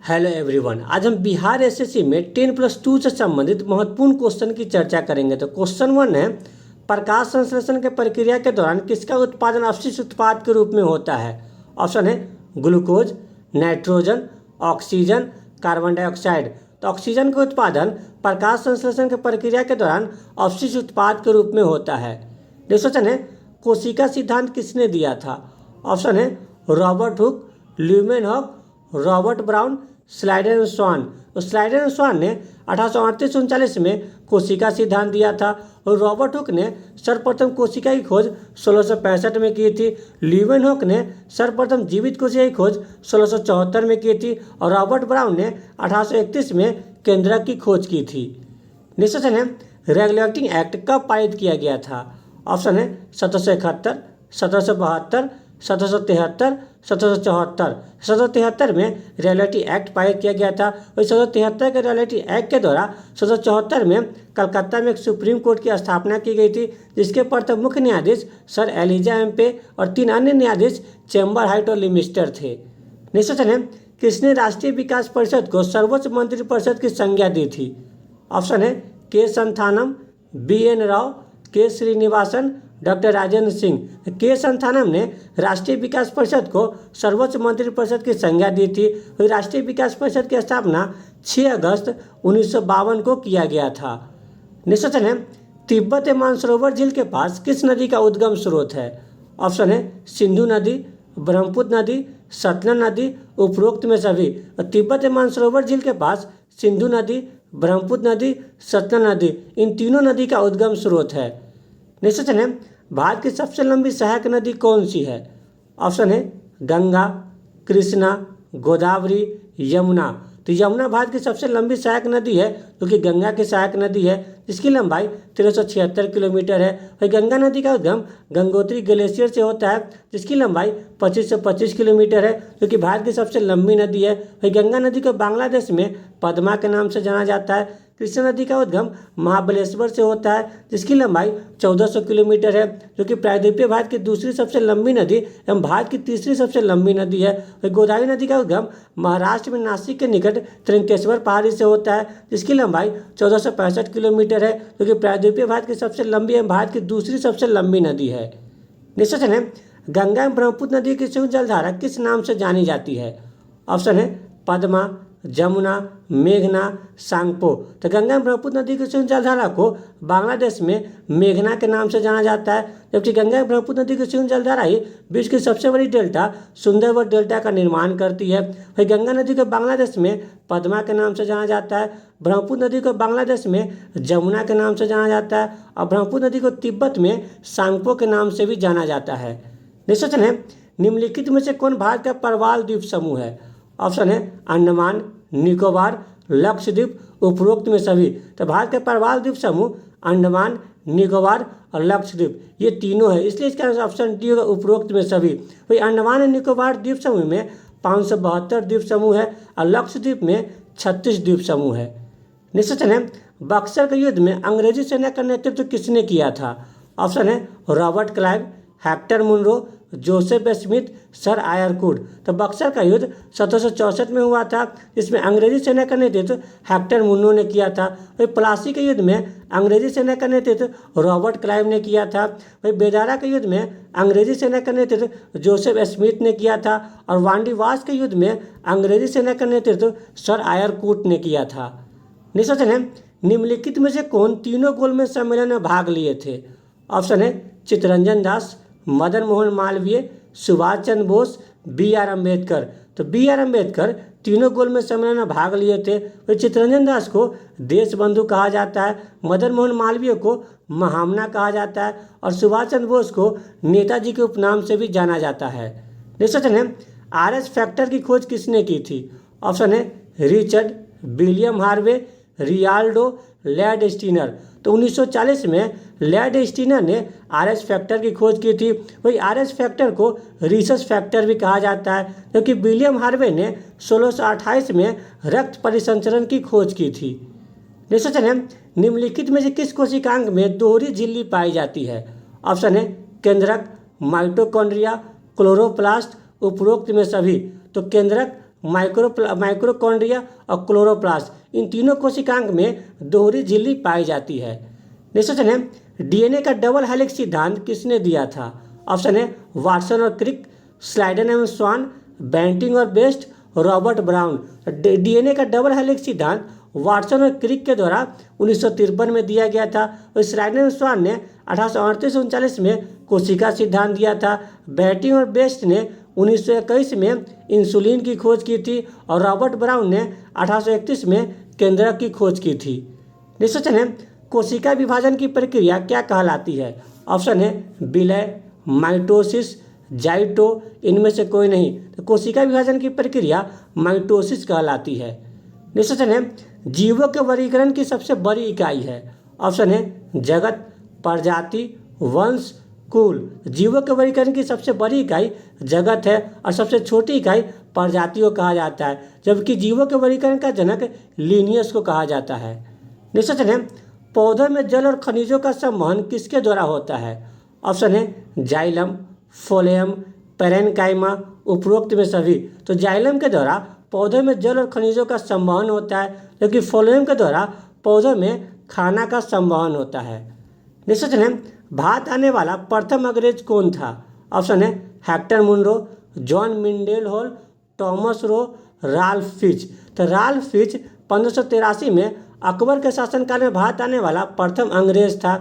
Hello everyone, आज हम Bihar SSC में 10+2 से संबंधित महत्वपूर्ण क्वेश्चन की चर्चा करेंगे। तो क्वेश्चन 1 है, प्रकाश संश्लेषण के प्रक्रिया के दौरान किसका उत्पादन अवशिष्ट उत्पाद के रूप में होता है। ऑप्शन है glucose, nitrogen, oxygen, carbon dioxide. तो ऑक्सीजन का उत्पादन प्रकाश संश्लेषण के प्रक्रिया के दौरान अवशिष्ट उत्पाद के रूप में होता है। नेक्स्ट क्वेश्चन है, कोशिका सिद्धांत किसने दिया था। ऑप्शन है Robert Hooke, Leeuwenhoek, Robert Brown, Schleiden and Schwann. तो स्लाइडर एंड स्वान ने 1838-39 में कोशिका सिद्धांत दिया था और रॉबर्ट हुक ने सर्वप्रथम कोशिका की खोज 1665 में की थी। ल्यूमेनहॉक ने सर्वप्रथम जीवित कोशिका की खोज 1674 में की थी और रॉबर्ट ब्राउन ने 1831 में केंद्रक की खोज की थी। नेक्स्ट क्वेश्चन है, रेगुलेटिंग एक्ट कब पारित किया गया था। ऑप्शन है 1771, 1772, 1773, 1774। 1773 में रेगुलेटरी एक्ट पारित किया गया था और 1773 के रेगुलेटरी एक्ट के द्वारा 1774 में कलकत्ता में एक सुप्रीम कोर्ट की स्थापना की गई थी, जिसके प्रथम मुख्य न्यायाधीश सर एलिजा एम्पे और 3 अन्य न्यायाधीश चैम्बर हाइट और लिमिस्टर थे। नेक्स्ट क्वेश्चन है, किसने राष्ट्रीय विकास परिषद को सर्वोच्च मंत्रिपरिषद की संज्ञा दी थी। ऑप्शन है के संथानम, बी एन राव, के श्रीनिवासन, डॉक्टर राजेंद्र सिंह। के संथानम ने राष्ट्रीय विकास परिषद को सर्वोच्च मंत्रिपरिषद की संज्ञा दी थी। राष्ट्रीय विकास परिषद की स्थापना 6 अगस्त 1952 को किया गया था। नेक्स्ट क्वेश्चन है, तिब्बत मानसरोवर झील के पास किस नदी का उद्गम स्रोत है। ऑप्शन है सिंधु नदी, ब्रह्मपुत्र नदी, सतलज नदी, उपरोक्त में सभी। तिब्बत मानसरोवर झील के पास सिंधु नदी, ब्रह्मपुत्र नदी, सतलज नदी, इन तीनों नदी का उद्गम स्रोत है। नेक्स्ट क्वेश्चन है, भारत की सबसे लंबी सहायक नदी कौन सी है। ऑप्शन है गंगा, कृष्णा, गोदावरी, यमुना। तो यमुना भारत की सबसे लंबी सहायक नदी है, जो कि गंगा की सहायक नदी है, जिसकी लंबाई 1376 किलोमीटर है। वही गंगा नदी का उद्गम गंगोत्री ग्लेशियर से होता है, जिसकी लंबाई 25 से 25 किलोमीटर है, जो कि भारत की सबसे लंबी नदी है। वही गंगा नदी को बांग्लादेश में पद्मा के नाम से जाना जाता है। कृष्णा नदी का उद्गम महाबलेश्वर से होता है, जिसकी लंबाई 1400 किलोमीटर है, जो कि प्रायद्वीपीय भारत की दूसरी सबसे लंबी नदी एवं भारत की तीसरी सबसे लंबी नदी है। वही गोदावरी नदी का उद्गम महाराष्ट्र में नासिक के निकट त्रिंकेश्वर पहाड़ी से होता है, जिसकी लंबाई 1465 किलोमीटर है, जो कि प्रायद्वीपीय भारत की सबसे लंबी एवं भारत की दूसरी सबसे लंबी नदी है। नेक्स्ट क्वेश्चन है, गंगा एवं ब्रह्मपुत्र नदी की संयुक्त जलधारा किस नाम से जानी जाती है। ऑप्शन है पद्मा, जमुना, मेघना, सांगपो। तो गंगा ब्रह्मपुत्र नदी की संयुक्त जलधारा को बांग्लादेश में मेघना के नाम से जाना जाता है, जबकि गंगा ब्रह्मपुत्र नदी की संयुक्त जलधारा ही विश्व की सबसे बड़ी डेल्टा सुंदरवन डेल्टा का निर्माण करती है। वही गंगा नदी को बांग्लादेश में पद्मा के नाम से जाना जाता है, ब्रह्मपुत्र नदी को बांग्लादेश में जमुना के नाम से जाना जाता है और ब्रह्मपुत्र नदी को तिब्बत में सांगपो के नाम से भी जाना जाता है। नेक्स्ट क्वेश्चन है, निम्नलिखित में से कौन भारत का प्रवाल द्वीप समूह है। ऑप्शन है अंडमान, निकोबार, लक्षद्वीप, उपरोक्त में सभी। तो भारत के प्रवाल द्वीप समूह अंडमान, निकोबार और लक्षद्वीप ये तीनों है, इसलिए इसका ऑप्शन डी होगा उपरोक्त में सभी। वही अंडमान और निकोबार द्वीप समूह में 572 द्वीप समूह है और लक्षद्वीप में 36 द्वीप समूह है। नेक्स्ट क्वेश्चन है, बक्सर के युद्ध में अंग्रेजी सेना का नेतृत्व किसने किया था। ऑप्शन है Robert Clive, Hector Munro, Joseph Smith, sir आयरकुड। तो बक्सर का युद्ध 1764 में हुआ था, जिसमें अंग्रेजी सेना का नेतृत्व हेक्टर मुनरो ने किया था। वही प्लासी के युद्ध में अंग्रेजी सेना का नेतृत्व रॉबर्ट क्लाइव ने किया था। वही बेदारा के युद्ध में अंग्रेजी सेना का नेतृत्व जोसेफ स्मिथ ने किया था और वांडीवास के युद्ध में अंग्रेजी सेना का नेतृत्व सर आयरकुड ने किया था। नेक्स्ट क्वेश्चन है, निम्नलिखित में से कौन तीनों गोलमेज सम्मेलन में भाग लिए थे। ऑप्शन है चित्तरंजन दास, मदन मोहन मालवीय, सुभाष चंद्र बोस, बी आर अम्बेडकर। तो बी आर अम्बेडकर तीनों गोलमेज सम्मेलन में भाग लिए थे। वही चित्तरंजन दास को देशबंधु कहा जाता है, मदन मोहन मालवीय को महामना कहा जाता है और सुभाष चंद्र बोस को नेताजी के उपनाम से भी जाना जाता है। नेक्स्ट क्वेश्चन है, आरएस फैक्टर की खोज किसने की थी। ऑप्शन है रिचर्ड, विलियम हार्वे, रियाल्डो, लैड स्टीनर। तो 1940 में लैड स्टीनर ने आरएस फैक्टर की खोज की थी। वही आरएस फैक्टर को रिसस फैक्टर भी कहा जाता है, क्योंकि विलियम हार्वे ने 1628 में रक्त परिसंचरण की खोज की थी। नेक्स्ट क्वेश्चन है, निम्नलिखित में से किस कोशिकांग में दोहरी झिल्ली पाई जाती है। ऑप्शन है केंद्रक, माइटोकॉन्ड्रिया, क्लोरोप्लास्ट, उपरोक्त में सभी। तो केंद्रक, माइक्रोकॉन्ड्रिया और क्लोरोप्लास्ट, इन तीनों कोशिकांग में दोहरी झिल्ली पाई जाती है। नेक्स्ट क्वेश्चन है, डीएनए का डबल हेलिक्स सिद्धांत किसने दिया था? ऑप्शन है वाटसन और क्रिक, स्लाइडन एवं स्वान, बेंटिंग और बेस्ट, रॉबर्ट ब्राउन। डीएनए का डबल हेलिक्स सिद्धांत वाटसन और क्रिक के द्वारा 1953 में दिया गया था और स्लाइडन एवं स्वान ने 1838-39 में कोशिका सिद्धांत दिया था। बेंटिंग और बेस्ट ने 1921 में इंसुलिन की खोज की थी और रॉबर्ट ब्राउन ने 1831 में केंद्रक की खोज की थी। नेक्स्ट क्वेश्चन है, कोशिका विभाजन की प्रक्रिया क्या कहलाती है? ऑप्शन है विलय, माइटोसिस, जाइटो, इनमें से कोई नहीं। तो कोशिका विभाजन की प्रक्रिया माइटोसिस कहलाती है। नेक्स्ट क्वेश्चन है, जीवों के वर्गीकरण की सबसे बड़ी इकाई है? ऑप्शन है जगत, प्रजाति, वंश, कुल। जीवों के वर्गीकरण की सबसे बड़ी इकाई जगत है और सबसे छोटी इकाई प्रजाति को कहा जाता है, जबकि जीवों के वर्गीकरण का जनक लिनियस को कहा जाता है। नेक्स्ट क्वेश्चन है, पौधों में जल और खनिजों का संवहन किसके द्वारा होता है? ऑप्शन है जाइलम, फोलेयम, पैरेन्काइमा, उपरोक्त में सभी। तो जाइलम के द्वारा पौधों में जल और खनिजों का संवहन होता है, जबकि फोलेयम के द्वारा पौधों में खाना का संवहन होता है। नेक्स्ट क्वेश्चन है, भारत आने वाला प्रथम अंग्रेज कौन था? ऑप्शन है Hector Munro, John Mildenhall, Thomas Roe, Ralph Fitch. तो राल्फ फिच 1583 में अकबर के शासनकाल में भारत आने वाला प्रथम अंग्रेज था।